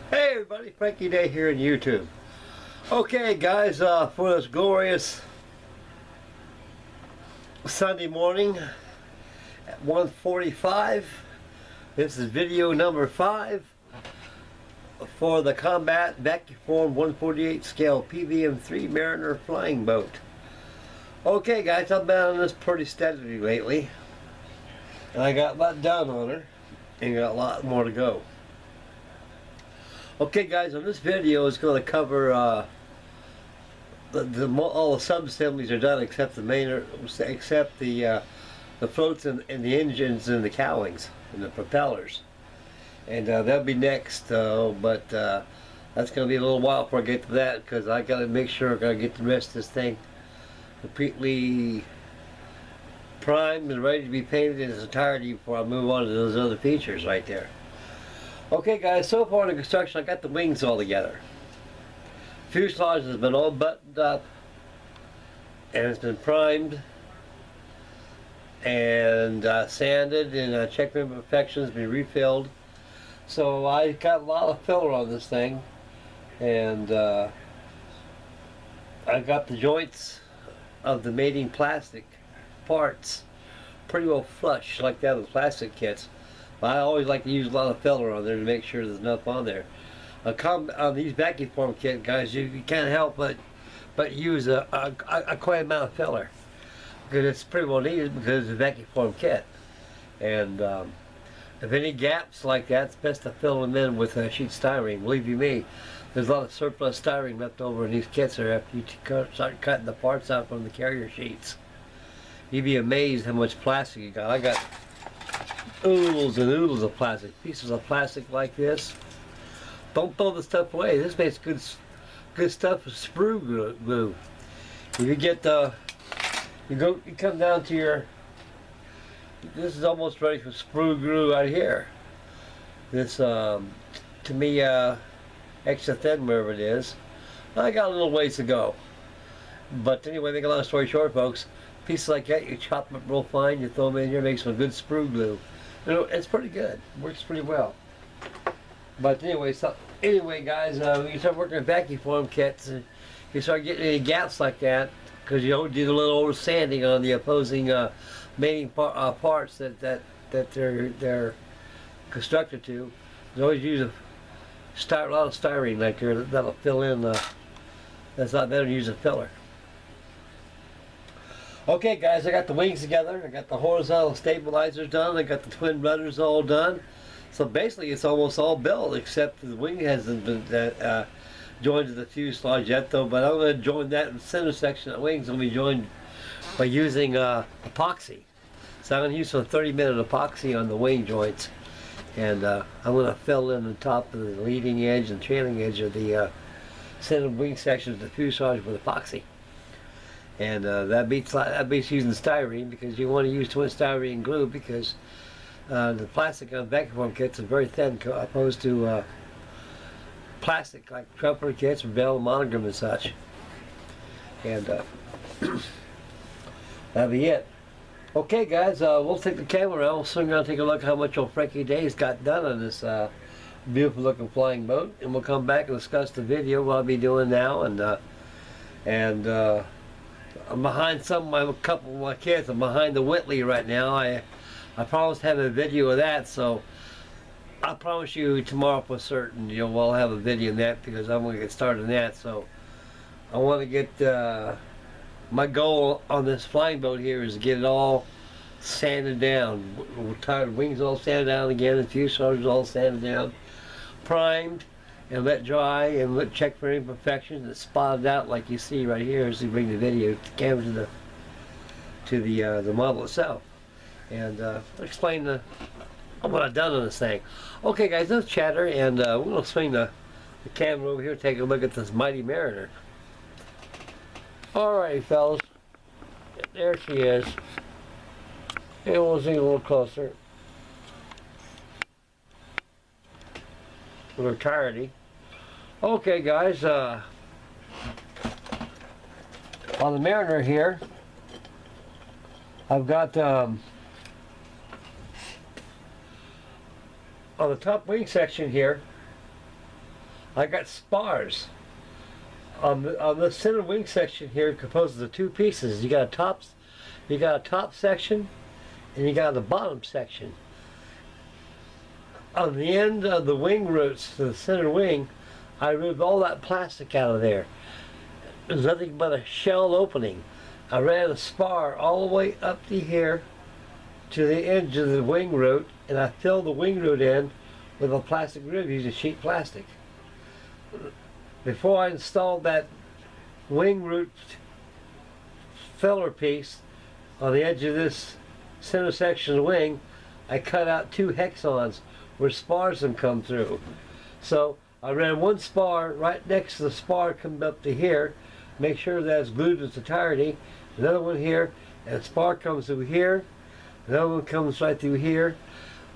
Hey everybody, Frankie Day here on YouTube. Okay guys, for this glorious Sunday morning at 1:45, this is video number 5 for the Combat Vacuform 148 scale PBM-3 Mariner flying boat. Okay guys, I've been on this pretty steadily lately, and I got a lot done on her, and got a lot more to go. Okay guys, on this video is going to cover all the sub-assemblies are done except the main, except the floats and the engines and the cowlings and the propellers, and that'll be next. But that's going to be a little while before I get to that, because I got to make sure I got to get the rest of this thing completely primed and ready to be painted in its entirety before I move on to those other features right there. Okay guys, so far in the construction I got the wings all together. Fuselage has been all buttoned up and it's been primed and sanded, and checked for imperfections, been refilled. So I got a lot of filler on this thing, and I got the joints of the mating plastic parts pretty well flush like that with plastic kits. I always like to use a lot of filler on there to make sure there's enough on there. On these Vacuform kit guys, you can't help but use a quite amount of filler, because it's pretty well needed because it's a Vacuform kit. And if any gaps like that, it's best to fill them in with sheet styrene. Believe you me, there's a lot of surplus styrene left over in these kits there after you start cutting the parts out from the carrier sheets. You'd be amazed how much plastic you got. I got oodles and oodles of plastic, pieces of plastic like this. Don't throw the stuff away. This makes good stuff with sprue glue. If you get you come down to your, this is almost ready for sprue glue right here. This to me extra thin, wherever it is. I got a little ways to go, but anyway, make a long story short, folks, pieces like that you chop them up real fine, you throw them in here, make some good sprue glue. You know, it's pretty good. Works pretty well. But anyway, guys, when you start working with Vacuform kits, you start getting any gaps like that, because you don't do a little over sanding on the opposing mating parts that they're constructed to. You always use a lot of styrene like here that'll fill in. That's not better to use a filler. Okay guys, I got the wings together, I got the horizontal stabilizers done, I got the twin rudders all done. So basically it's almost all built, except the wing hasn't been joined to the fuselage yet though, but I'm going to join that in the center section of the wings. Will be joined by using epoxy. So I'm going to use some 30-minute epoxy on the wing joints, and I'm going to fill in the top of the leading edge and trailing edge of the center wing sections of the fuselage with epoxy. And that beats using styrene, because you want to use twin styrene glue, because the plastic on Vacuform kits is very thin opposed to plastic like trumpeter kits or Bell Monogram and such. And that'll be it. Okay guys, we'll take the camera around, we'll swing around and take a look at how much old Frankie Day's got done on this beautiful looking flying boat, and we'll come back and discuss the video what I'll be doing now. And I'm behind a couple of my kids. I'm behind the Whitley right now. I promised to have a video of that, so I promise you tomorrow for certain we'll have a video of that, because I'm going to get started on that. So I want to get my goal on this flying boat here is to get it all sanded down. Wings all sanded down again, the fuselage all sanded down, primed, and let dry, and check for imperfections, and spotted out like you see right here as we bring the video camera to the model itself, and explain what I've done on this thing. Okay guys, let's chatter, and we're going to swing the camera over here, take a look at this mighty Mariner. Alright fellas, there she is, and we'll zoom a little closer with her entirety. Okay guys, on the Mariner here, I've got on the top wing section here, I got spars. On the center wing section here, composed of two pieces. You got a top section, and you got the bottom section. On the end of the wing roots to the center wing, I removed all that plastic out of there. There's nothing but a shell opening. I ran a spar all the way up to here to the edge of the wing root, and I filled the wing root in with a plastic rib using sheet plastic. Before I installed that wing root filler piece on the edge of this center section of the wing, I cut out 2 hexagons where spars have come through. So I ran one spar right next to the spar coming up to here, make sure that's glued in its entirety, another one here, and a spar comes through here, another one comes right through here,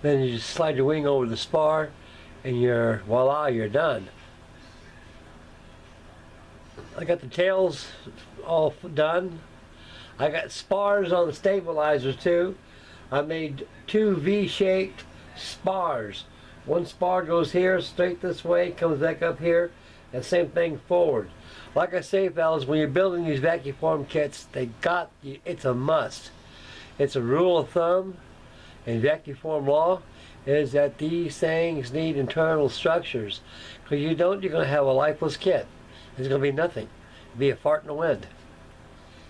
then you just slide your wing over the spar, and voila, you're done. I got the tails all done. I got spars on the stabilizers too. I made 2 V-shaped spars. One spar goes here, straight this way, comes back up here, and same thing forward. Like I say, fellas, when you're building these Vacuform kits, it's a must. It's a rule of thumb in Vacuform law is that these things need internal structures. Because you're going to have a lifeless kit. There's going to be nothing. It'll be a fart in the wind.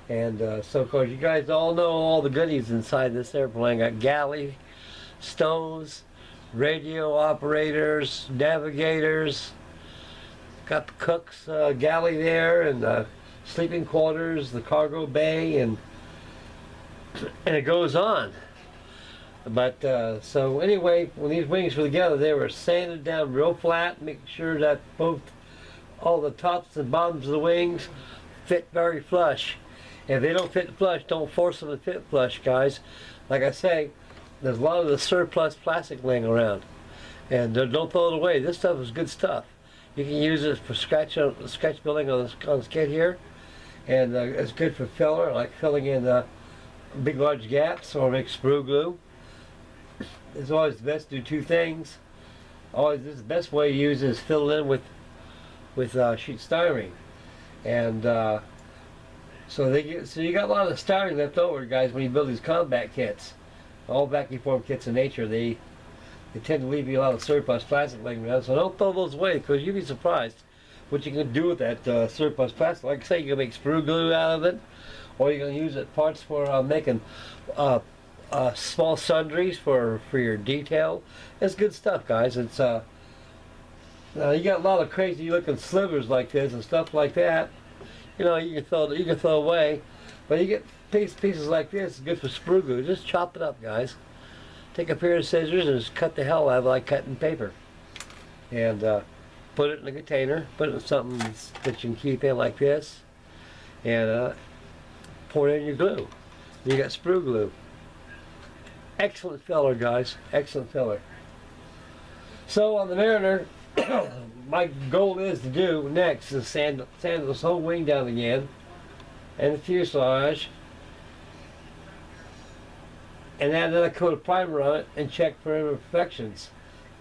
And so, of course, you guys all know all the goodies inside this airplane. Got galley, stoves, radio operators, navigators, got the cook's galley there, and the sleeping quarters, the cargo bay, and it goes on. But so anyway, when these wings were together, they were sanded down real flat, making sure that all the tops and bottoms of the wings fit very flush. If they don't fit flush, don't force them to fit flush, guys. Like I say, there's a lot of the surplus plastic laying around, and don't throw it away. This stuff is good stuff. You can use it for sketch building on this kit here, and it's good for filler, like filling in big large gaps, or make sprue glue. It's always best to do 2 things. Always, this is the best way to use it is fill it in with sheet styrene, and so you got a lot of styrene left over, guys, when you build these combat kits. All Vacuform kits in nature, they tend to leave you a lot of surplus plastic laying around, so don't throw those away, because you'd be surprised what you can do with that surplus plastic. Like I say, you can make sprue glue out of it, or you can use it parts for making small sundries for your detail. It's good stuff, guys. It's you got a lot of crazy looking slivers like this and stuff like that. You know, you can throw away, but you get pieces like this. It's good for sprue glue. Just chop it up, guys. Take a pair of scissors and just cut the hell out of it like cutting paper, and put it in a container. Put it in something that you can keep in like this, and pour it in your glue. You got sprue glue. Excellent filler, guys. Excellent filler. So on the Mariner, my goal is to do next is sand this whole wing down again, and the fuselage, and add another coat of primer on it and check for imperfections.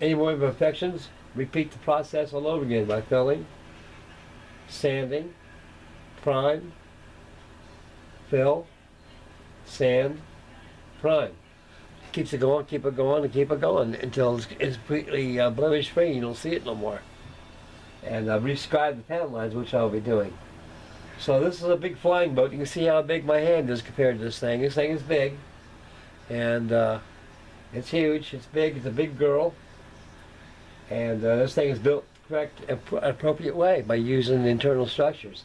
Any more imperfections, repeat the process all over again by filling, sanding, prime, fill, sand, prime. Keeps it going, keep it going, and keep it going until it's completely blemish free. You don't see it no more. And I've rescribed the panel lines, which I'll be doing. So this is a big flying boat. You can see how big my hand is compared to this thing. This thing is big, and it's huge. It's big. It's a big girl, and this thing is built correct, appropriate way by using the internal structures.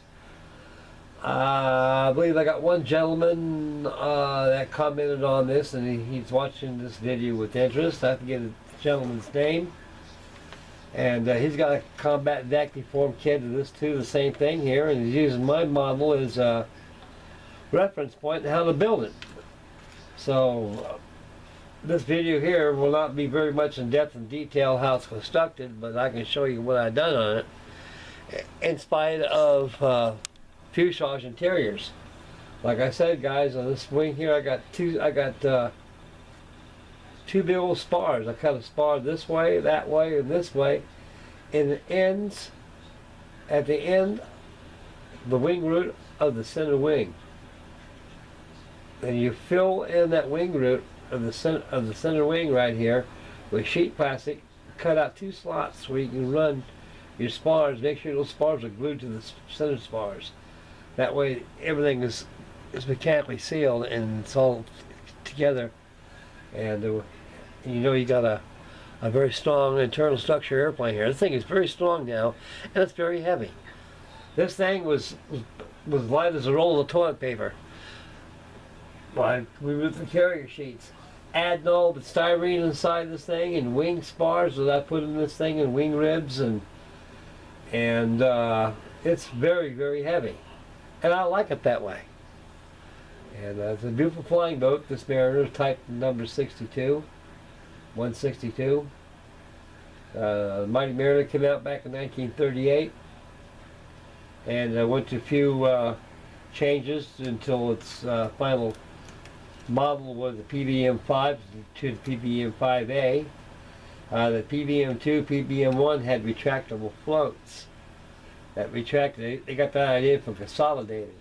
I believe I got one gentleman that commented on this, and he's watching this video with interest. I forget the gentleman's name, and he's got a combat Vacuform kit of this too, the same thing here, and he's using my model as a reference point on how to build it. So this video here will not be very much in depth and detail how it's constructed, but I can show you what I've done on it in spite of fuselage interiors. Like I said, guys, on this wing here, I got two big old spars. I cut a spar this way, that way, and this way, in the ends, at the end, the wing root of the center wing. And you fill in that wing root of the center wing right here with sheet plastic. Cut out 2 slots where you can run your spars. Make sure those spars are glued to the center spars. That way everything is mechanically sealed and it's all together. And you know you got a very strong internal structure airplane here. This thing is very strong now, and it's very heavy. This thing was light as a roll of toilet paper. We moved the carrier sheets. Adding all the styrene inside this thing and wing spars that I put in this thing and wing ribs and it's very, very heavy. And I like it that way. And it's a beautiful flying boat. This Mariner, type number 62, 162. Mighty Mariner came out back in 1938. And I went to a few changes until its final model was the PBM-5 to the PBM-5A. The PBM-2, PBM-1 had retractable floats. That retracted, they got that idea from Consolidated.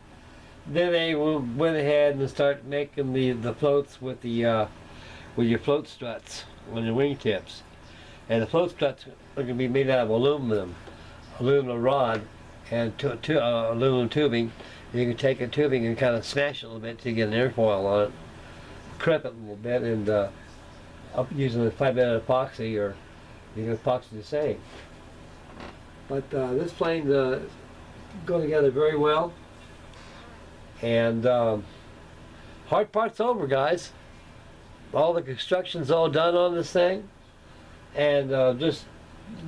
Then they went ahead and started making the floats with your float struts on your wingtips. And the float struts are going to be made out of aluminum rod and aluminum tubing. You can take a tubing and kind of smash it a little bit to get an airfoil on it, crimp it a little bit, and using a 5-minute epoxy, or you can epoxy the same. But this plane go together very well, and hard part's over, guys. All the construction's all done on this thing, and just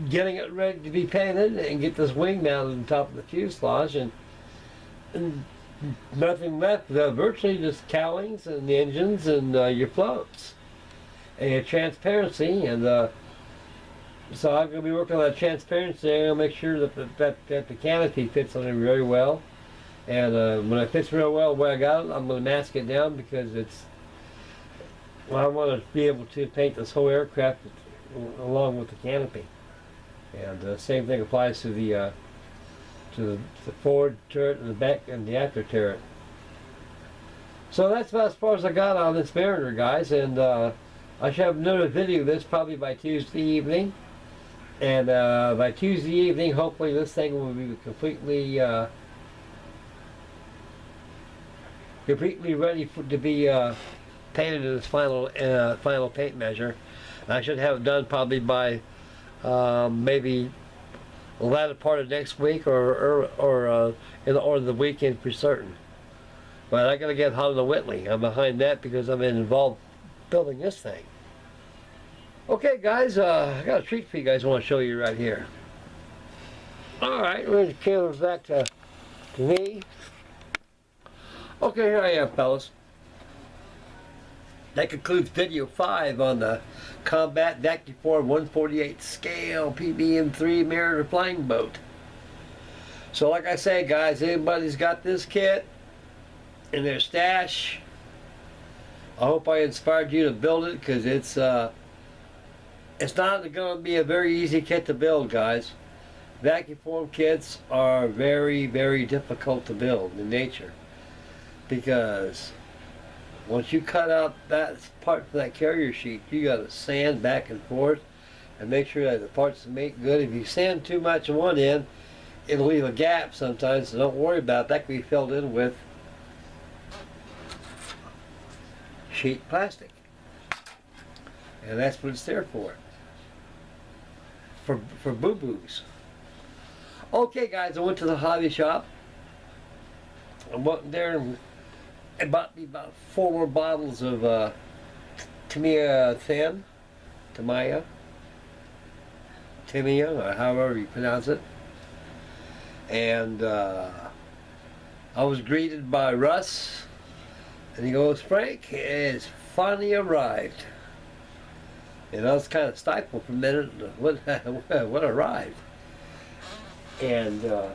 getting it ready to be painted and get this wing mounted on top of the fuselage, and nothing left. Virtually just cowlings and the engines and your floats and your transparency. And so I'm going to be working on that transparency. I'm going to make sure that the canopy fits on it very well. And when it fits real well where I got it, I'm going to mask it down, because I want to be able to paint this whole aircraft along with the canopy. And the same thing applies to the forward turret and the back and the after turret. So that's about as far as I got on this Mariner, guys. And I should have another video of this probably by Tuesday evening. And by Tuesday evening, hopefully this thing will be completely ready to be painted in its final paint measure. I should have it done probably by maybe the latter part of next week or the weekend for certain. But I got to get Holland and Whitley. I'm behind that because I'm involved building this thing. Okay, guys, I got a treat for you guys. I want to show you right here. All right, we're going to camera back to me. Okay, here I am, fellas. That concludes video 5 on the Combat Vacuform 148 scale PBM3 Mariner flying boat. So like I say, guys, anybody's got this kit in their stash, I hope I inspired you to build it, because it's not going to be a very easy kit to build, guys. Vacuform kits are very, very difficult to build in nature, because once you cut out that part from that carrier sheet, you got to sand back and forth and make sure that the parts make good. If you sand too much on one end, it'll leave a gap sometimes, so don't worry about it. That can be filled in with sheet plastic, and that's what it's there for boo-boos. Okay, guys, I went to the hobby shop. I went there and bought me about 4 more bottles of Tamiya Thin, or however you pronounce it. And I was greeted by Russ, and he goes, "Frank, it's finally arrived." And I was kind of stifled for a minute. What arrived? And the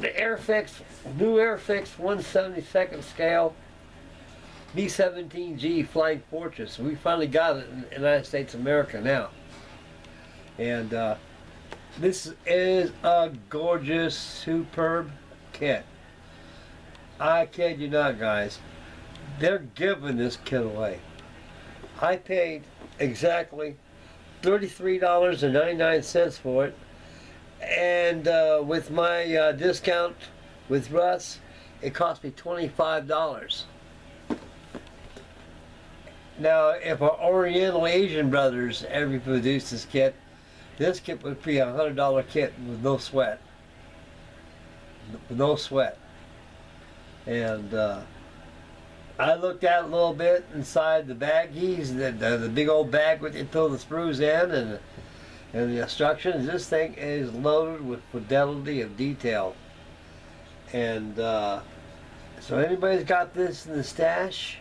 new Airfix 1/72 scale B-17G Flying Fortress. We finally got it in the United States of America now. And this is a gorgeous, superb kit. I kid you not, guys. They're giving this kit away. I paid exactly $33.99 for it. And with my discount with Russ, it cost me $25. Now, if our Oriental Asian brothers ever produced this kit would be a $100 kit with no sweat. No sweat. And I looked at it a little bit inside the baggies, the big old bag with it throw the screws in, and the instructions. This thing is loaded with fidelity of detail. And so anybody's got this in the stash,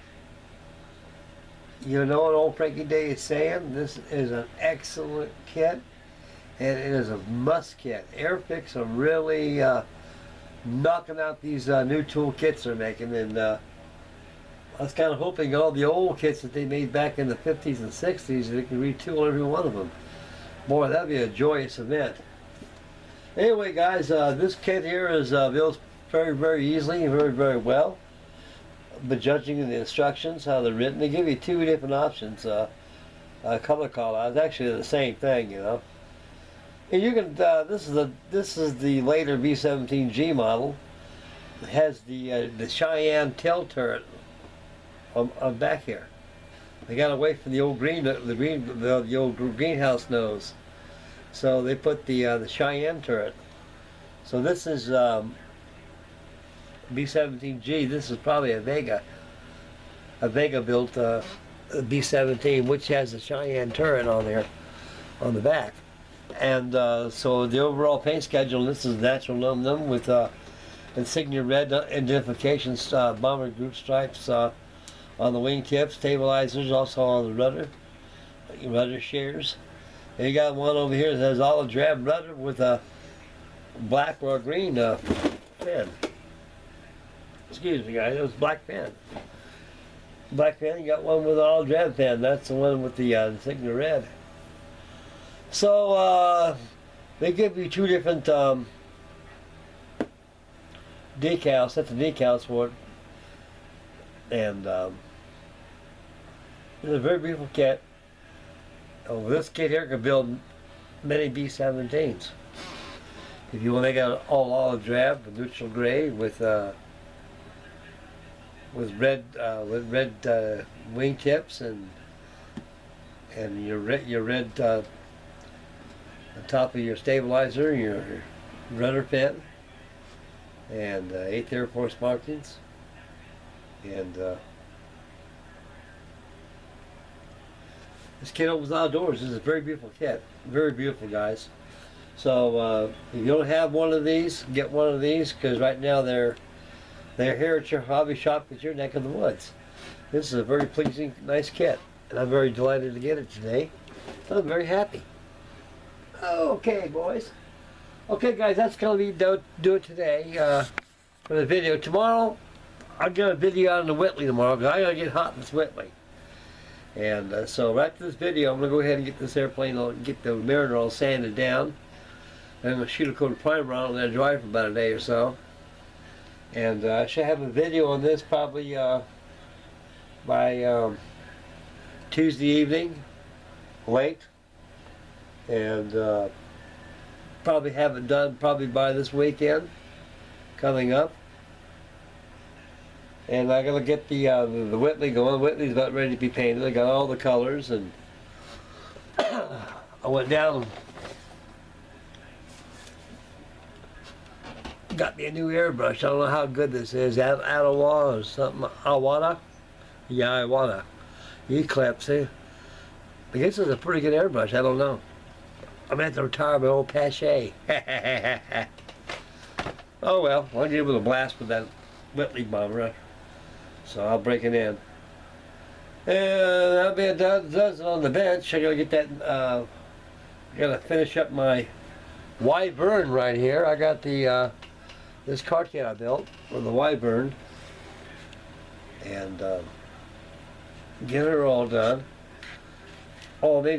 you know what old Frankie Day is saying. This is an excellent kit, and it is a must kit. Airfix are really knocking out these new tool kits they're making, and I was kind of hoping all the old kits that they made back in the 50s and 60s, they could retool every one of them. Boy, that'd be a joyous event. Anyway, guys, this kit here is built very, very easily and very, very well. But judging the instructions, how they're written, they give you two different options. Color call-outs, actually the same thing, you know. And you can. This is the later B-17G model. It has the Cheyenne tail turret on back here. They got away from the old the old greenhouse nose, so they put the Cheyenne turret. So this is B-17G. This is probably a Vega built B-17, which has the Cheyenne turret on there, on the back. And so the overall paint schedule, this is natural aluminum with insignia red identification bomber group stripes on the wing tips, stabilizers also on the rudder shears. And you got one over here that has olive drab rudder with a black or a green fin. Excuse me, guys, it was black fin. Black fin, you got one with an olive drab fin. That's the one with the insignia red. So they give you two different decals, sets of decals for it. And it's a very beautiful kit. Oh, this kit here can build many B-17s. If you want to make it all olive drab, neutral gray with red wing tips and your red on top of your stabilizer, your rudder fin, and 8th Air Force markings, and this kit opens outdoors. This is a very beautiful kit, very beautiful, guys. So if you don't have one of these, get one of these, because right now they're here at your hobby shop at your neck of the woods. This is a very pleasing, nice kit, and I'm very delighted to get it today. I'm very happy. Okay, boys. Okay, guys, that's going to be do it today for the video. Tomorrow, I'll get a video on the Whitley tomorrow, because I got to get hot in this Whitley. And so right after this video, I'm going to go ahead and get this airplane, get the Mariner all sanded down. And I'm going to shoot a coat of primer on it and let it dry for about a day or so. And I should have a video on this probably by Tuesday evening, late. And probably have it done probably by this weekend coming up. And I gotta get the Whitley going. Whitley's about ready to be painted. I got all the colors, and I went down and got me a new airbrush. I don't know how good this is. Ottawa or something. Awana? Yeah, Awana. Eclipse. I guess it's a pretty good airbrush. I don't know. I'm at to retire my old Pache. Oh well, I'll get with a blast with that Whitley bomber. So I'll break it in. And that'll be does it on the bench. I gotta get that. I gotta finish up my Wyvern right here. I got the this car kit I built for the Wyvern, and get her all done. Oh, they